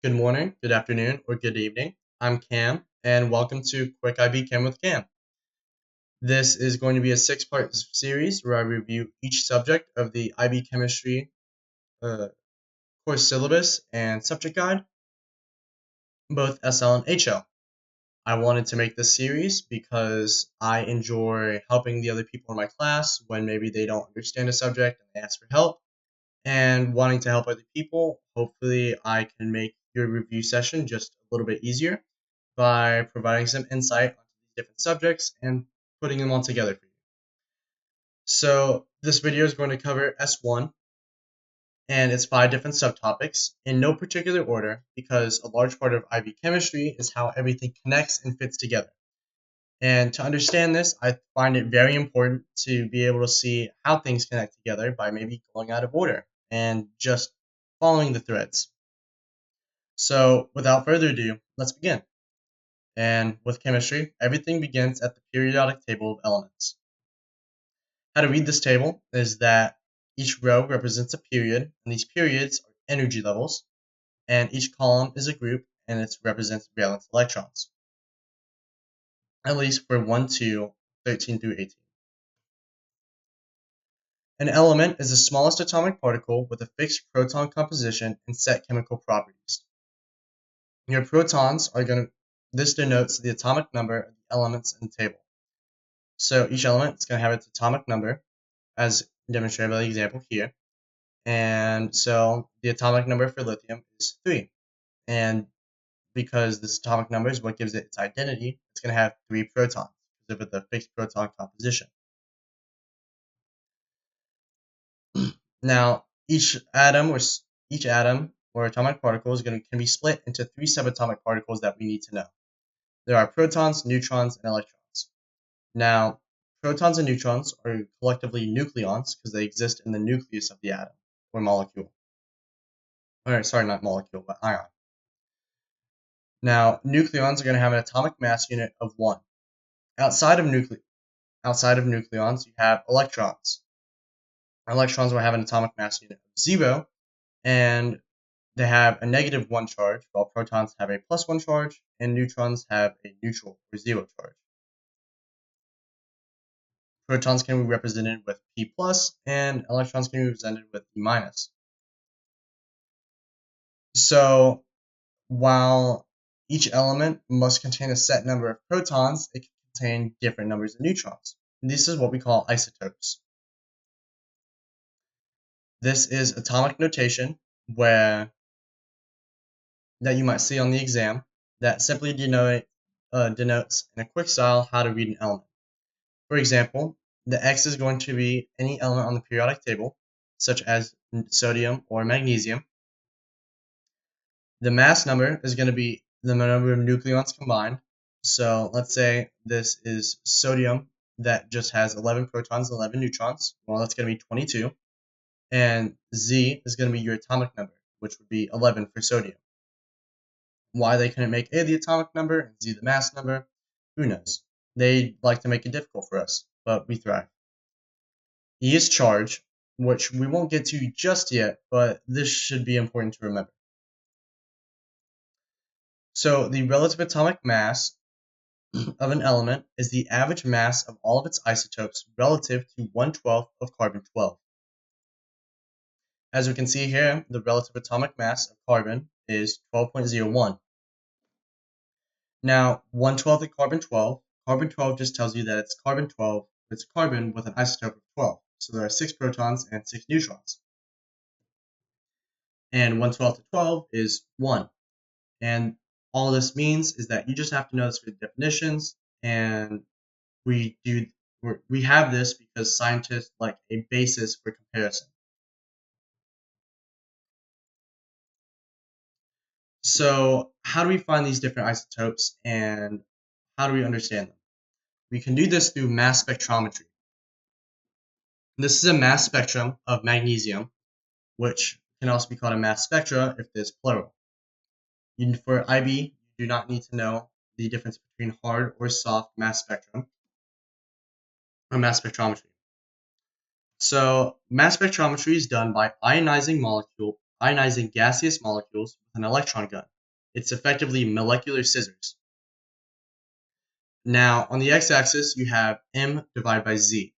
Good morning, good afternoon, or good evening. I'm Cam, and welcome to Quick IB Chem with Cam. This is going to be a 6-part series where I review each subject of the IB Chemistry course syllabus and subject guide, both SL and HL. I wanted to make this series because I enjoy helping the other people in my class when maybe they don't understand a subject and they ask for help, and wanting to help other people. Hopefully, I can make your review session just a little bit easier by providing some insight on these different subjects and putting them all together for you. So this video is going to cover S1 and its 5 different subtopics in no particular order because a large part of IB chemistry is how everything connects and fits together. And to understand this, I find it very important to be able to see how things connect together by maybe going out of order and just following the threads. So without further ado, let's begin. And with chemistry, everything begins at the periodic table of elements. How to read this table is that each row represents a period, and these periods are energy levels, and each column is a group, and it represents valence electrons, at least for 1, 2, 13 through 18. An element is the smallest atomic particle with a fixed proton composition and set chemical properties. Your protons are this denotes the atomic number of the elements in the table. So each element is going to have its atomic number, as demonstrated by the example here. And so the atomic number for lithium is 3. And because this atomic number is what gives it its identity, it's going to have 3 protons because of the fixed proton composition. Now, each atom or atomic particle can be split into 3 subatomic particles that we need to know. There are protons, neutrons, and electrons. Now, protons and neutrons are collectively nucleons because they exist in the nucleus of the atom or molecule. Sorry, not molecule, but ion. Now, nucleons are going to have an atomic mass unit of 1. Outside of nucleons, you have electrons. Electrons will have an atomic mass unit of 0, and they have a negative 1 charge, while protons have a plus 1 charge, and neutrons have a neutral or 0 charge. Protons can be represented with P+, and electrons can be represented with E-. So, while each element must contain a set number of protons, it can contain different numbers of neutrons. And this is what we call isotopes. This is atomic notation that you might see on the exam that simply denotes in a quick style how to read an element. For example, the X is going to be any element on the periodic table, such as sodium or magnesium. The mass number is going to be the number of nucleons combined. So let's say this is sodium that just has 11 protons and 11 neutrons. Well, that's going to be 22. And Z is going to be your atomic number, which would be 11 for sodium. Why they couldn't make A the atomic number and Z the mass number, who knows? They like to make it difficult for us, but we thrive. E is charge, which we won't get to just yet, but this should be important to remember. So the relative atomic mass of an element is the average mass of all of its isotopes relative to 1/12 of carbon-12. As we can see here, the relative atomic mass of carbon is 12.01. Now, 1/12 of carbon-12, carbon-12 just tells you that it's carbon-12, it's carbon with an isotope of 12. So there are 6 protons and 6 neutrons. And 1/12 of 12 is 1. And all this means is that you just have to know this for the definitions, and we have this because scientists like a basis for comparison. So how do we find these different isotopes and how do we understand them? We can do this through mass spectrometry. This is a mass spectrum of magnesium, which can also be called a mass spectra if there's plural. For IB, you do not need to know the difference between hard or soft mass spectrum or mass spectrometry. So mass spectrometry is done by ionizing gaseous molecules with an electron gun. It's effectively molecular scissors. Now, on the x-axis, you have m divided by z,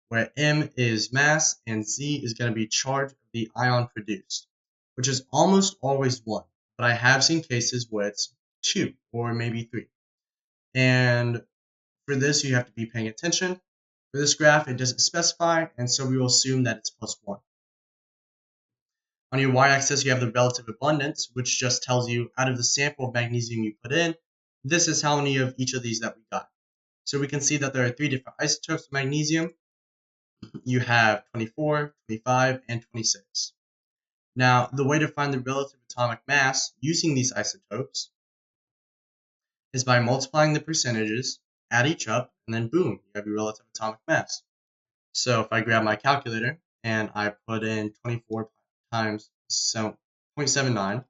where m is mass and z is going to be charge of the ion produced, which is almost always 1, but I have seen cases where it's 2 or maybe 3. And for this, you have to be paying attention. For this graph, it doesn't specify, and so we will assume that it's plus 1. On your y-axis, you have the relative abundance, which just tells you out of the sample of magnesium you put in, this is how many of each of these that we got. So we can see that there are 3 different isotopes of magnesium. You have 24, 25, and 26. Now, the way to find the relative atomic mass using these isotopes is by multiplying the percentages, add each up, and then boom, you have your relative atomic mass. So if I grab my calculator and I put in 24 times 0.79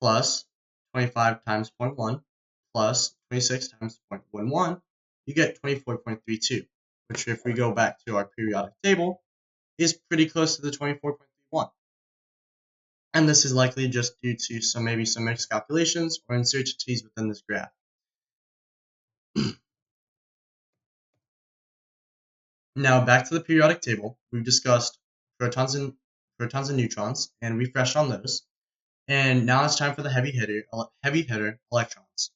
plus 25 times 0.1 plus 26 times 0.11, you get 24.32, which if we go back to our periodic table, is pretty close to the 24.31. And this is likely just due to maybe some miscalculations or uncertainties within this graph. Now back to the periodic table, we've discussed protons and neutrons and refreshed on those. And now it's time for the heavy hitter electrons.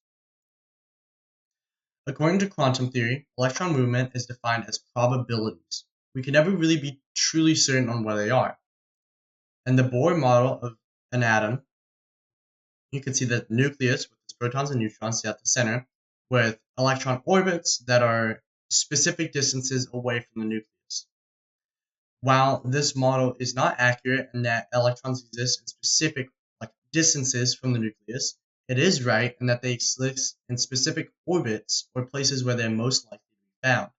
According to quantum theory, electron movement is defined as probabilities. We can never really be truly certain on where they are. In the Bohr model of an atom, you can see that the nucleus with its protons and neutrons is at the center, with electron orbits that are specific distances away from the nucleus. While this model is not accurate in that electrons exist in specific distances from the nucleus, it is right in that they exist in specific orbits or places where they're most likely to be found.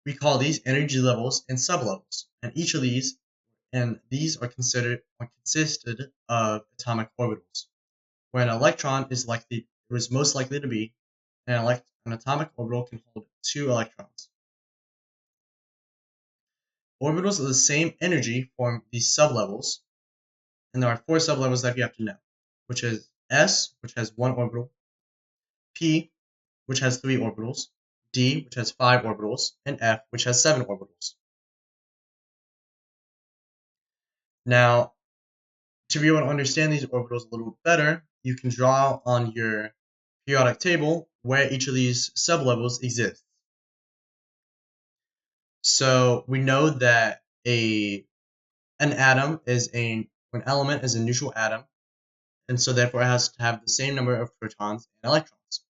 We call these energy levels and sublevels, and each of these are consisted of atomic orbitals, where an electron is most likely to be, an atomic orbital can hold 2 electrons. Orbitals of the same energy form these sublevels, and there are 4 sublevels that you have to know, which is S, which has 1 orbital, P, which has 3 orbitals, D, which has 5 orbitals, and F, which has 7 orbitals. Now, to be able to understand these orbitals a little better, you can draw on your periodic table where each of these sublevels exists. So we know that an element is a neutral atom, and so therefore it has to have the same number of protons and electrons.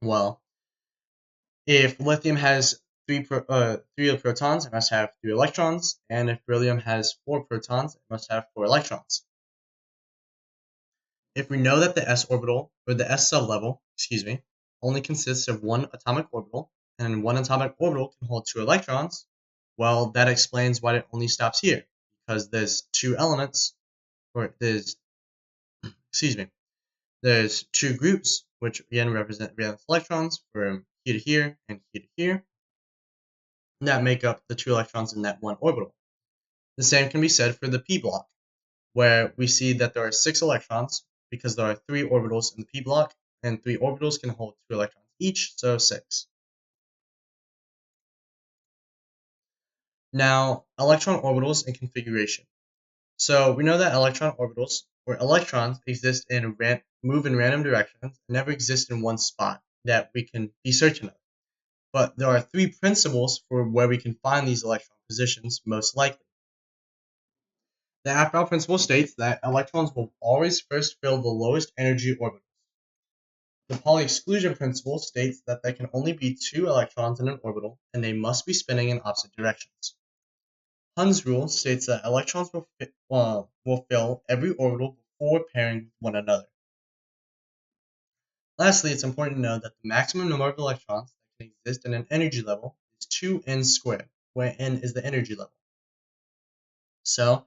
Well, if lithium has 3 protons, it must have 3 electrons, and if beryllium has 4 protons, it must have 4 electrons. If we know that the s orbital, or the s sublevel, only consists of 1 atomic orbital, and 1 atomic orbital can hold 2 electrons, well, that explains why it only stops here, because there's 2 elements, or there's 2 groups, which again represent valence electrons from here to here and here to here, that make up the 2 electrons in that 1 orbital. The same can be said for the p block, where we see that there are 6 electrons because there are 3 orbitals in the p block, and 3 orbitals can hold 2 electrons each, so 6. Now, electron orbitals and configuration. So we know that electron orbitals, or electrons, move in random directions and never exist in one spot that we can be certain of. But there are 3 principles for where we can find these electron positions most likely. The Afbau principle states that electrons will always first fill the lowest energy orbitals. The Pauli exclusion principle states that there can only be 2 electrons in an orbital, and they must be spinning in opposite directions. Hund's rule states that electrons will fill every orbital before pairing with one another. Lastly, it's important to know that the maximum number of electrons that can exist in an energy level is 2n squared, where n is the energy level. So,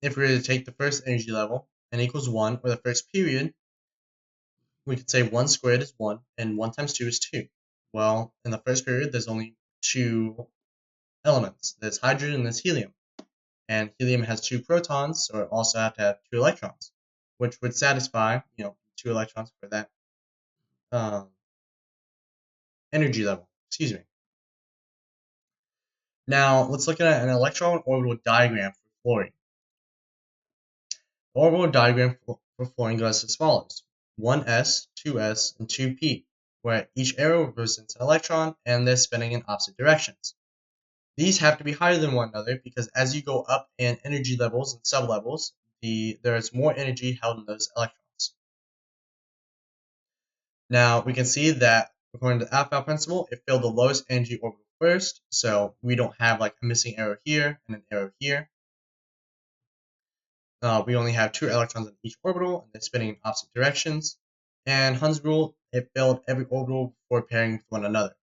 if we were to take the first energy level, n equals 1, or the first period, we could say 1 squared is 1, and 1 times 2 is 2. Well, in the first period, there's only 2 elements. There's hydrogen and there's helium. and helium has 2 protons, so it also have to have 2 electrons, which would satisfy, 2 electrons for that um, energy level. Excuse me. Now, let's look at an electron orbital diagram for fluorine. The orbital diagram for fluorine goes as follows: 1s, 2s, and 2p, where each arrow represents an electron and they're spinning in opposite directions. These have to be higher than one another because as you go up in energy levels and sublevels, there is more energy held in those electrons. Now, we can see that according to the alpha principle, it filled the lowest energy orbital first, so we don't have like a missing arrow here and an arrow here. We only have 2 electrons in each orbital, and they're spinning in opposite directions. And Hund's rule, it filled every orbital before pairing with one another.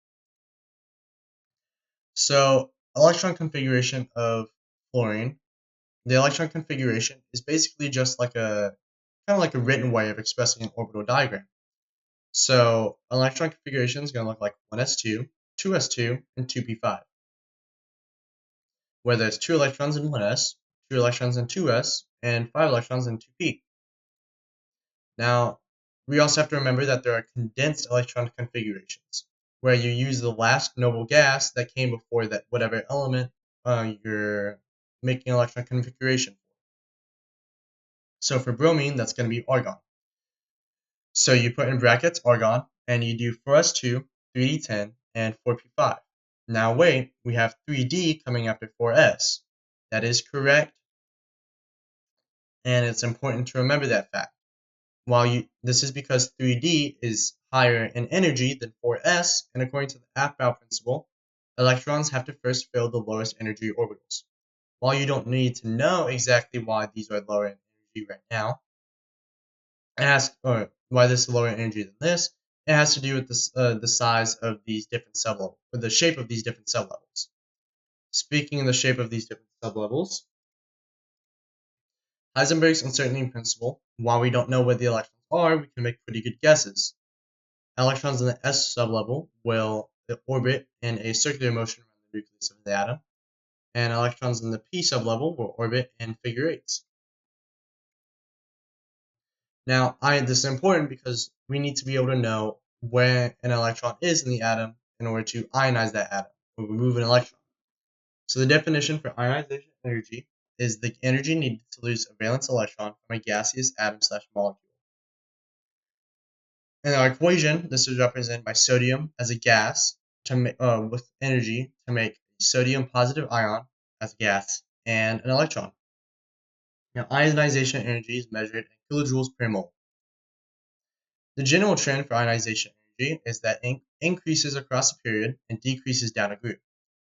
So, electron configuration of fluorine. The electron configuration is basically just like kind of like a written way of expressing an orbital diagram. So, electron configuration is going to look like 1s2, 2s2, and 2p5, where there's 2 electrons in 1s, 2 electrons in 2s, and 5 electrons in 2p. Now, we also have to remember that there are condensed electron configurations, where you use the last noble gas that came before that whatever element you're making electron configuration for. So for bromine, that's going to be argon. So you put in brackets argon, and you do 4s2, 3d10, and 4p5. Now wait, we have 3d coming after 4s. That is correct, and it's important to remember that fact. This is because 3d is higher in energy than 4s, and according to the Apfel principle, electrons have to first fill the lowest energy orbitals. While you don't need to know exactly why these are lower in energy right now, or why this is lower in energy than this, it has to do with the size of these different sublevels, or the shape of these different sublevels. Speaking of the shape of these different sublevels, Heisenberg's uncertainty principle, while we don't know where the electrons are, we can make pretty good guesses. Electrons in the s sublevel will orbit in a circular motion around the nucleus of the atom, and electrons in the p sublevel will orbit in figure eights. Now, this is important because we need to be able to know where an electron is in the atom in order to ionize that atom, or remove an electron. So the definition for ionization energy is the energy needed to lose a valence electron from a gaseous atom/molecule. In our equation, this is represented by sodium as a gas with energy to make a sodium positive ion as a gas and an electron. Now, ionization energy is measured in kilojoules per mole. The general trend for ionization energy is that it increases across a period and decreases down a group.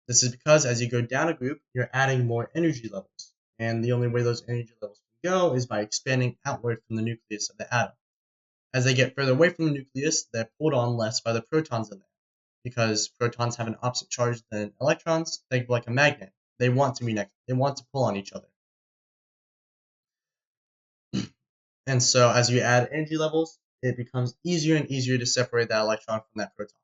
This is because as you go down a group, you're adding more energy levels, and the only way those energy levels can go is by expanding outward from the nucleus of the atom. As they get further away from the nucleus, they're pulled on less by the protons in there. Because protons have an opposite charge than electrons, think like a magnet. They want to pull on each other. And so as you add energy levels, it becomes easier and easier to separate that electron from that proton.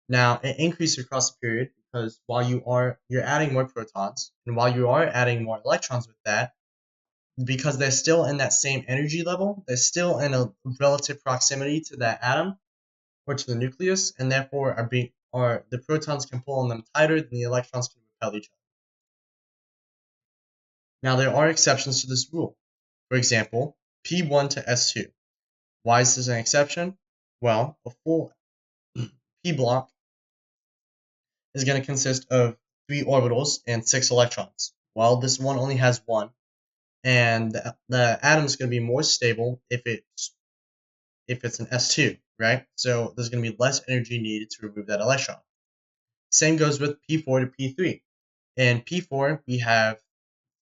Now, it increases across the period because while you're adding more protons, and while you are adding more electrons with that, because they're still in that same energy level, they're still in a relative proximity to that atom or to the nucleus, and therefore the protons can pull on them tighter than the electrons can repel each other. Now, there are exceptions to this rule. For example, P1 to S2. Why is this an exception? Well, a full p block is going to consist of 3 orbitals and 6 electrons. Well, this one only has 1, and the atom is going to be more stable if it's an S2, right? So there's going to be less energy needed to remove that electron. Same goes with P4 to P3. In P4, we have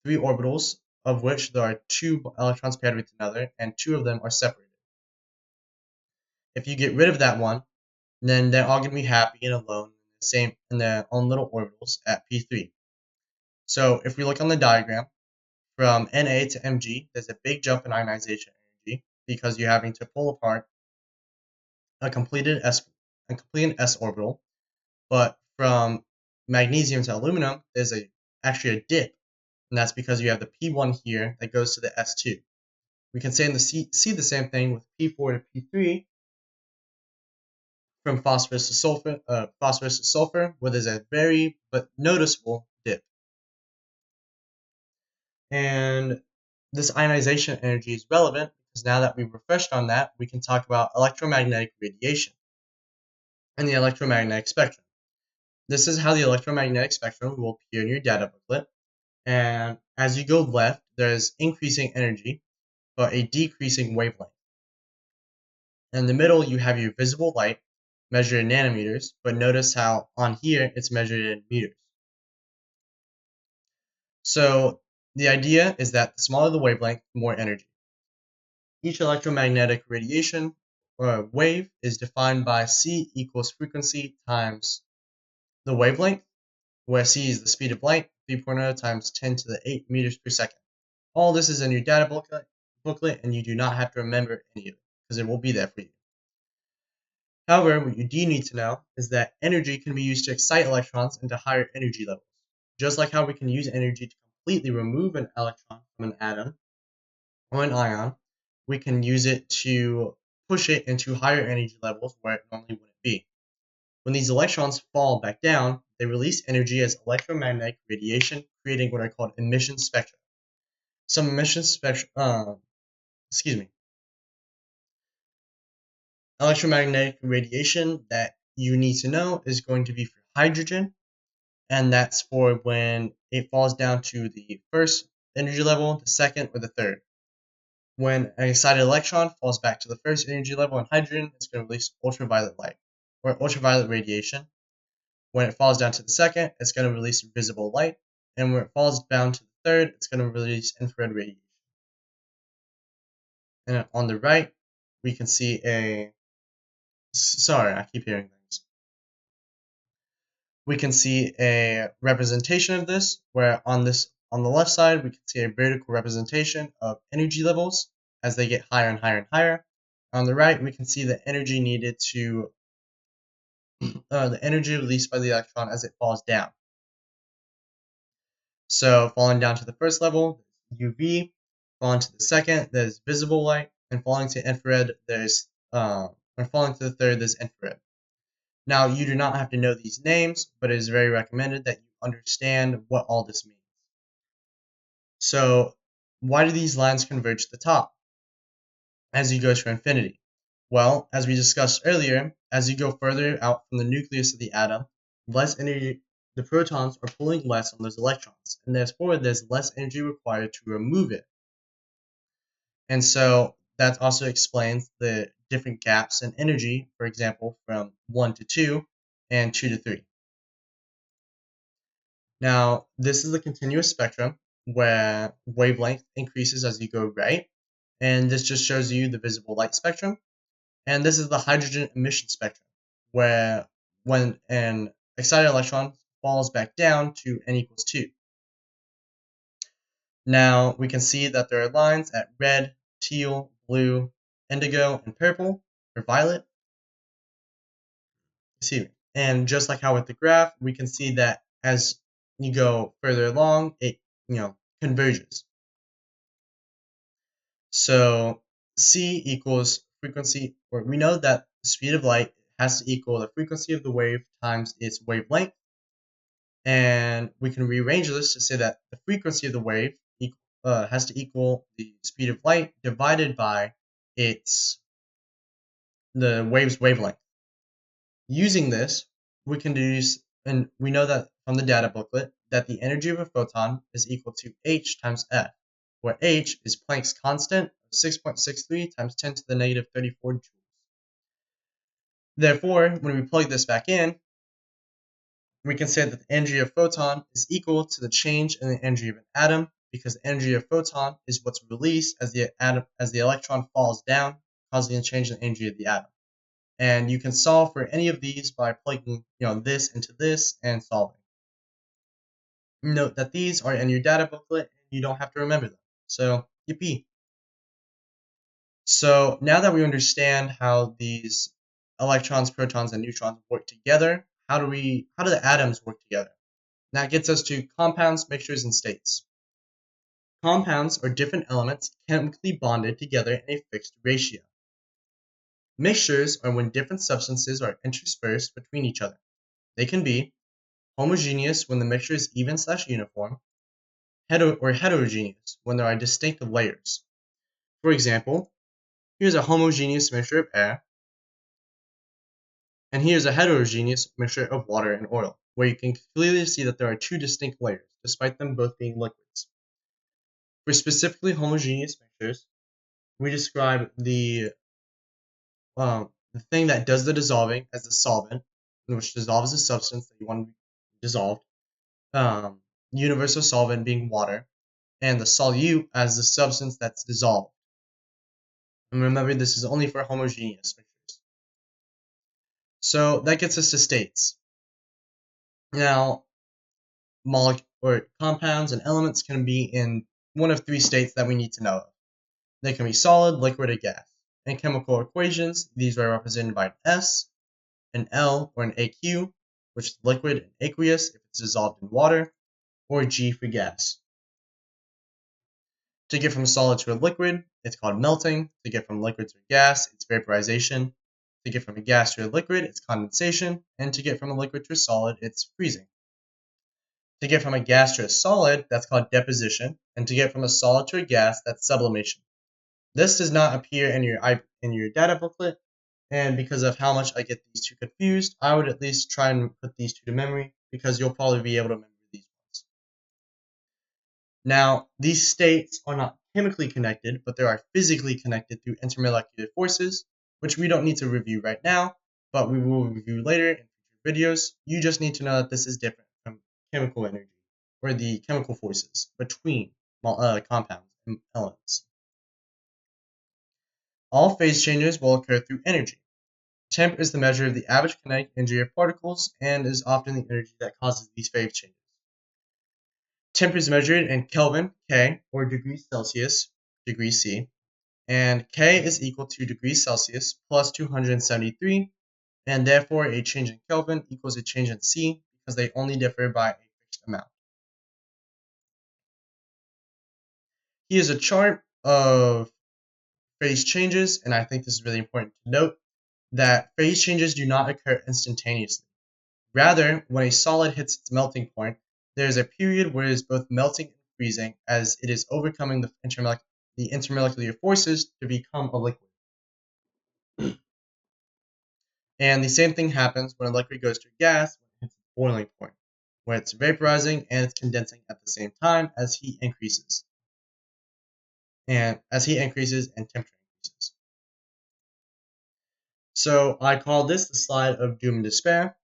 3 orbitals, of which there are 2 electrons paired with another, and 2 of them are separated. If you get rid of that one, then they're all going to be happy and alone in their own little orbitals at P3. So if we look on the diagram, from Na to Mg, there's a big jump in ionization energy because you're having to pull apart a completed s orbital. But from magnesium to aluminum, there's actually a dip and that's because you have the P1 here that goes to the S2. We can say see the same thing with P4 to P3 from phosphorus to sulfur, where there's a very but noticeable dip. And this ionization energy is relevant because now that we've refreshed on that, we can talk about electromagnetic radiation and the electromagnetic spectrum. This is how the electromagnetic spectrum will appear in your data booklet. And as you go left, there's increasing energy, but a decreasing wavelength. In the middle, you have your visible light, measured in nanometers, but notice how on here it's measured in meters. So the idea is that the smaller the wavelength, the more energy. Each electromagnetic radiation wave is defined by C equals frequency times the wavelength, where C is the speed of light, 3.0 times 10 to the 8 meters per second. All this is in your data booklet, and you do not have to remember any of it, because it will be there for you. However, what you do need to know is that energy can be used to excite electrons into higher energy levels. Just like how we can use energy to completely remove an electron from an atom or an ion, we can use it to push it into higher energy levels where it normally wouldn't be. When these electrons fall back down, they release energy as electromagnetic radiation, creating what are called emission spectra. Some emission spectra, electromagnetic radiation that you need to know is going to be for hydrogen, and that's for when it falls down to the first energy level, the second, or the third. When an excited electron falls back to the first energy level in hydrogen, it's going to release ultraviolet light, or ultraviolet radiation. When it falls down to the second, it's going to release visible light, and when it falls down to the third, it's going to release infrared radiation. And on the right, we can see sorry, I keep hearing things. We can see a representation of this, where on the left side, we can see a vertical representation of energy levels as they get higher and higher and higher. On the right, we can see the energy needed to the energy released by the electron as it falls down. So falling down to the first level, UV. Falling to the second, there's visible light, and falling to infrared, or falling to the third, there's infrared. Now, you do not have to know these names, but it is very recommended that you understand what all this means. So, why do these lines converge to the top as you go to infinity? Well, as we discussed earlier, as you go further out from the nucleus of the atom, less energy, the protons are pulling less on those electrons, and therefore there's less energy required to remove it. And so that also explains the different gaps in energy, for example, from 1 to 2 and 2 to 3. Now, this is the continuous spectrum where wavelength increases as you go right, and this just shows you the visible light spectrum. And this is the hydrogen emission spectrum, where when an excited electron falls back down to n equals 2. Now, we can see that there are lines at red, teal, blue, indigo, and purple, or violet. And just like how with the graph, we can see that as you go further along, it converges. So C equals frequency, or we know that the speed of light has to equal the frequency of the wave times its wavelength. And we can rearrange this to say that the frequency of the wave has to equal the speed of light divided by the wave's wavelength. Using this, we can deduce, and we know that from the data booklet, that the energy of a photon is equal to h times f, where h is Planck's constant of 6.63 times 10 to the negative 34 joules. Therefore, when we plug this back in, we can say that the energy of a photon is equal to the change in the energy of an atom, because the energy of a photon is what's released as the electron falls down, causing a change in the energy of the atom. And you can solve for any of these by plugging this into this and solving. Note that these are in your data booklet and you don't have to remember them. So, yippee. So now that we understand how these electrons, protons, and neutrons work together, how do the atoms work together? And that gets us to compounds, mixtures, and states. Compounds are different elements chemically bonded together in a fixed ratio. Mixtures are when different substances are interspersed between each other. They can be homogeneous when the mixture is even/uniform, or heterogeneous when there are distinct layers. For example, here's a homogeneous mixture of air, and here's a heterogeneous mixture of water and oil, where you can clearly see that there are two distinct layers, despite them both being liquids. For specifically homogeneous mixtures, we describe the thing that does the dissolving as the solvent, which dissolves the substance that you want to be dissolved, um, universal solvent being water, and the solute as the substance that's dissolved. And remember, this is only for homogeneous mixtures. So that gets us to states. Now, compounds and elements can be in one of three states that we need to know of. They can be solid, liquid, or gas. In chemical equations, these are represented by an S, an L, or an AQ, which is liquid and aqueous if it's dissolved in water, or G for gas. To get from a solid to a liquid, it's called melting. To get from liquid to a gas, it's vaporization. To get from a gas to a liquid, it's condensation. And to get from a liquid to a solid, it's freezing. To get from a gas to a solid, that's called deposition. And to get from a solid to a gas, that's sublimation. This does not appear in your data booklet, and because of how much I get these two confused, I would at least try and put these two to memory, because you'll probably be able to remember these ones. Now, these states are not chemically connected, but they are physically connected through intermolecular forces, which we don't need to review right now, but we will review later in future videos. You just need to know that this is different from chemical energy, or the chemical forces between compounds and elements. All phase changes will occur through energy. Temp is the measure of the average kinetic energy of particles and is often the energy that causes these phase changes. Temp is measured in Kelvin, K, or degrees Celsius, degrees C, and K is equal to degrees Celsius plus 273, and therefore a change in Kelvin equals a change in C because they only differ by a fixed amount. Here's a chart of phase changes, and I think this is really important to note that phase changes do not occur instantaneously. Rather, when a solid hits its melting point, there is a period where it is both melting and freezing as it is overcoming the intermolecular forces to become a liquid. And the same thing happens when a liquid goes to a gas when it hits the boiling point, where it's vaporizing and it's condensing at the same time as heat increases. And as heat increases and temperature increases. So I call this the slide of doom and despair.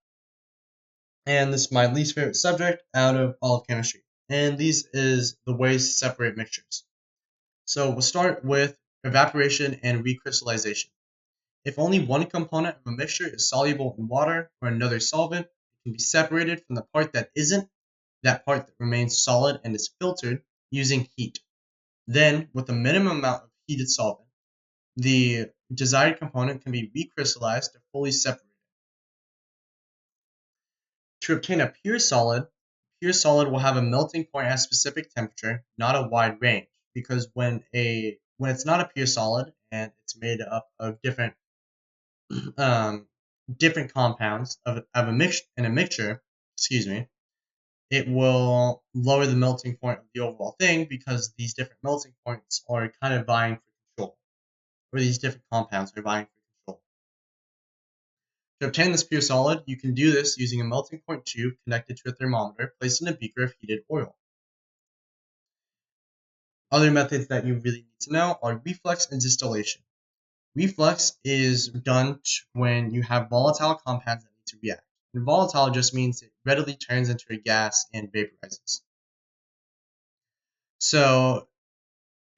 And this is my least favorite subject out of all of chemistry. And these is the ways to separate mixtures. So we'll start with evaporation and recrystallization. If only one component of a mixture is soluble in water or another solvent, it can be separated from the part that isn't, that part that remains solid and is filtered using heat. Then, with a minimum amount of heated solvent, the desired component can be recrystallized to fully separate it. To obtain a pure solid will have a melting point at a specific temperature, not a wide range, because when it's not a pure solid and it's made up of different different compounds of a mixture, it will lower the melting point of the overall thing because these different melting points are kind of vying for control, or these different compounds are vying for control. To obtain this pure solid, you can do this using a melting point tube connected to a thermometer placed in a beaker of heated oil. Other methods that you really need to know are reflux and distillation. Reflux is done when you have volatile compounds that need to react. And volatile just means it readily turns into a gas and vaporizes. So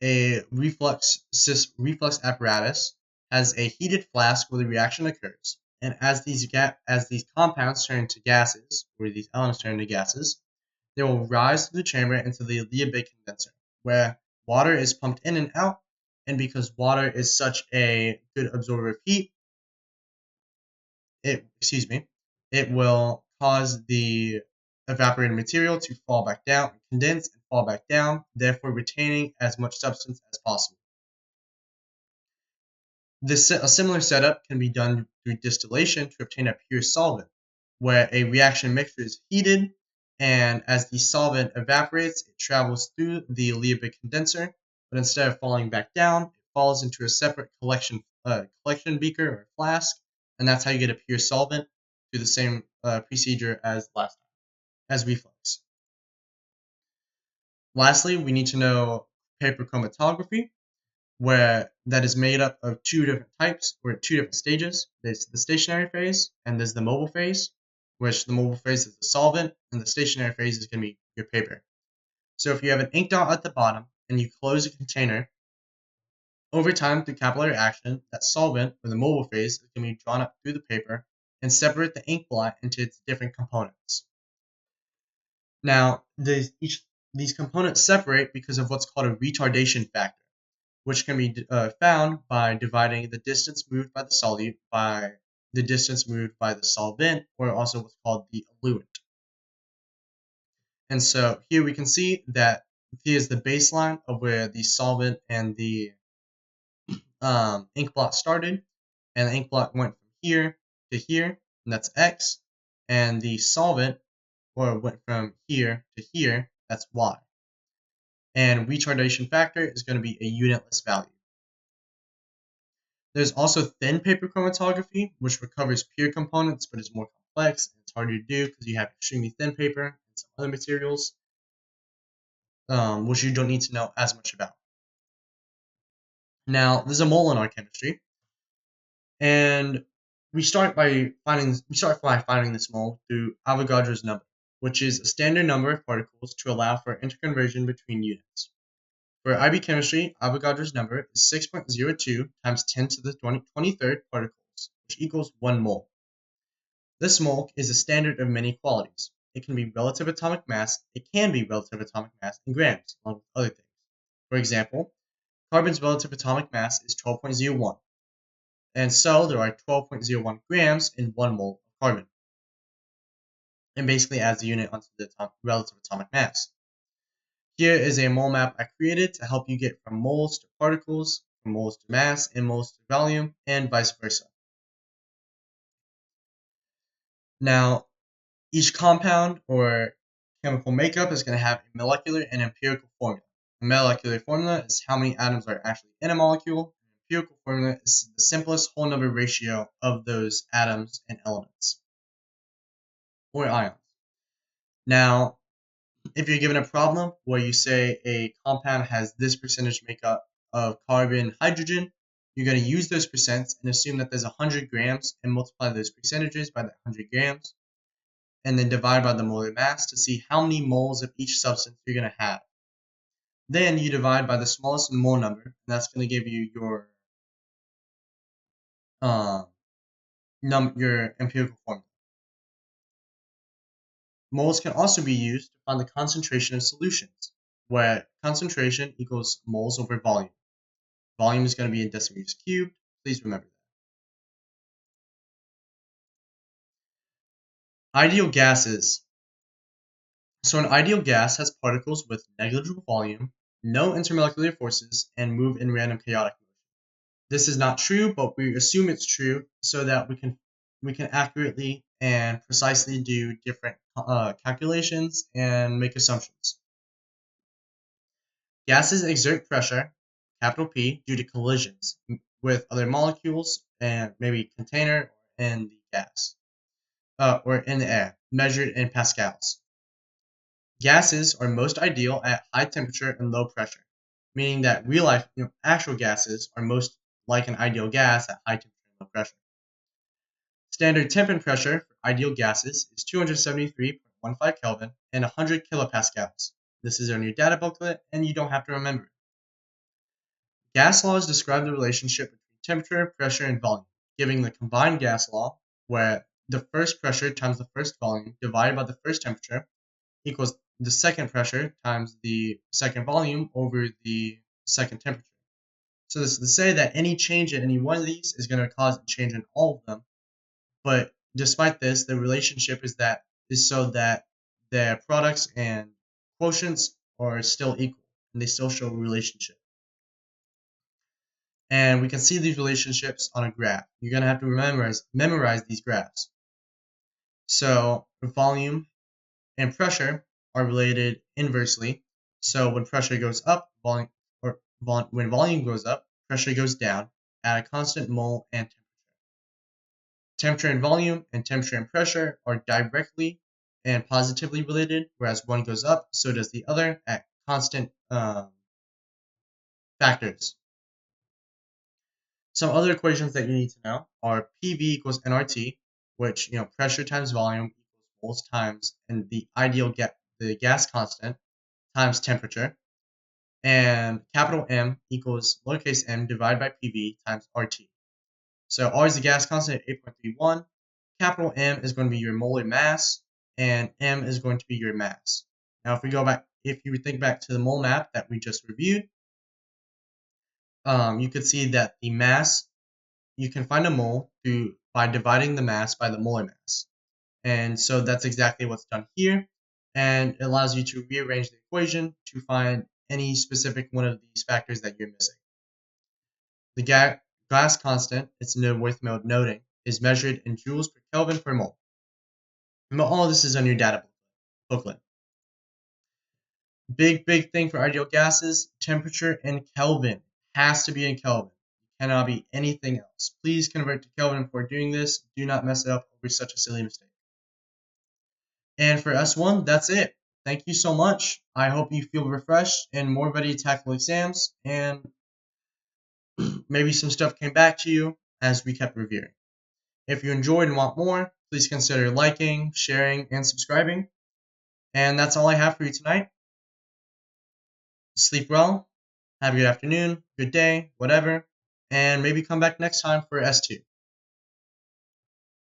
a reflux apparatus has a heated flask where the reaction occurs. And as these compounds turn into gases, or these elements turn into gases, they will rise through the chamber into the adiabatic condenser, where water is pumped in and out, and because water is such a good absorber of heat, it will cause the evaporated material to fall back down, condense and fall back down, therefore retaining as much substance as possible. A similar setup can be done through distillation to obtain a pure solvent, where a reaction mixture is heated, and as the solvent evaporates, it travels through the alembic condenser, but instead of falling back down, it falls into a separate collection beaker or flask, and that's how you get a pure solvent through the same procedure as last time, as reflux. Lastly, we need to know paper chromatography, where that is made up of two different types or two different stages. There's the stationary phase and there's the mobile phase, which the mobile phase is the solvent and the stationary phase is going to be your paper. So if you have an ink dot at the bottom and you close a container, over time through capillary action, that solvent or the mobile phase is going to be drawn up through the paper and separate the ink blot into its different components. Now, these components separate because of what's called a retardation factor, which can be found by dividing the distance moved by the solute by the distance moved by the solvent, or also what's called the eluent. And so here we can see that here's the baseline of where the solvent and the ink blot started, and the ink blot went from here to here, and that's X, and the solvent went from here to here, that's Y. And retardation factor is going to be a unitless value. There's also thin paper chromatography, which recovers pure components but is more complex and it's harder to do because you have extremely thin paper and some other materials, which you don't need to know as much about. Now, there's a mole in our chemistry, and we start by finding this mole through Avogadro's number, which is a standard number of particles to allow for interconversion between units. For IB chemistry, Avogadro's number is 6.02 times 10 to the 23rd particles, which equals 1 mole. This mole is a standard of many qualities. It can be relative atomic mass in grams, along with other things. For example, carbon's relative atomic mass is 12.01, and so there are 12.01 grams in 1 mole of carbon. And basically adds the unit onto the relative atomic mass. Here is a mole map I created to help you get from moles to particles, from moles to mass, and moles to volume, and vice versa. Now, each compound or chemical makeup is going to have a molecular and empirical formula. The molecular formula is how many atoms are actually in a molecule. The empirical formula is the simplest whole number ratio of those atoms and elements, or ions. Now, if you're given a problem where you say a compound has this percentage makeup of carbon, hydrogen, you're going to use those percents and assume that there's 100 grams and multiply those percentages by that 100 grams, and then divide by the molar mass to see how many moles of each substance you're going to have. Then you divide by the smallest mole number, and that's going to give you your empirical formula. Moles can also be used to find the concentration of solutions, where concentration equals moles over volume. Volume is going to be in decimeters cubed. Please remember that. Ideal gases. So an ideal gas has particles with negligible volume, no intermolecular forces, and move in random chaotic motion. This is not true, but we assume it's true so that we can accurately and precisely do different calculations and make assumptions. Gases exert pressure, capital P, due to collisions with other molecules and maybe container in the gas or in the air, measured in pascals. Gases are most ideal at high temperature and low pressure, meaning that real life, actual gases are most like an ideal gas at high temperature and low pressure. Standard temp and pressure for ideal gases is 273.15 Kelvin and 100 kilopascals. This is on your data booklet, and you don't have to remember it. Gas laws describe the relationship between temperature, pressure, and volume, giving the combined gas law, where the first pressure times the first volume divided by the first temperature equals the second pressure times the second volume over the second temperature. So this is to say that any change in any one of these is going to cause a change in all of them. But despite this, the relationship is so that their products and quotients are still equal, and they still show a relationship. And we can see these relationships on a graph. You're going to have to memorize these graphs. So volume and pressure are related inversely. So when pressure goes up, when volume goes up, pressure goes down at a constant mole and temperature. Temperature and volume and temperature and pressure are directly and positively related, whereas one goes up, so does the other at constant factors. Some other equations that you need to know are PV equals nRT, which pressure times volume equals moles times and the gas constant times temperature, and capital M equals lowercase m divided by PV times RT. So R is the gas constant at 8.31. Capital M is going to be your molar mass, and M is going to be your mass. Now, if you think back to the mole map that we just reviewed, you could see that the mass, you can find a mole by dividing the mass by the molar mass. And so that's exactly what's done here, and it allows you to rearrange the equation to find any specific one of these factors that you're missing. The gas constant, it's worth noting, is measured in joules per Kelvin per mole. And all of this is on your data booklet. Big thing for ideal gases, temperature in Kelvin. Has to be in Kelvin. Cannot be anything else. Please convert to Kelvin before doing this. Do not mess it up over such a silly mistake. And for S1, that's it. Thank you so much. I hope you feel refreshed and more ready to tackle exams, and maybe some stuff came back to you as we kept reviewing. If you enjoyed and want more, please consider liking, sharing, and subscribing. And that's all I have for you tonight. Sleep well, have a good afternoon, good day, whatever, and maybe come back next time for S2.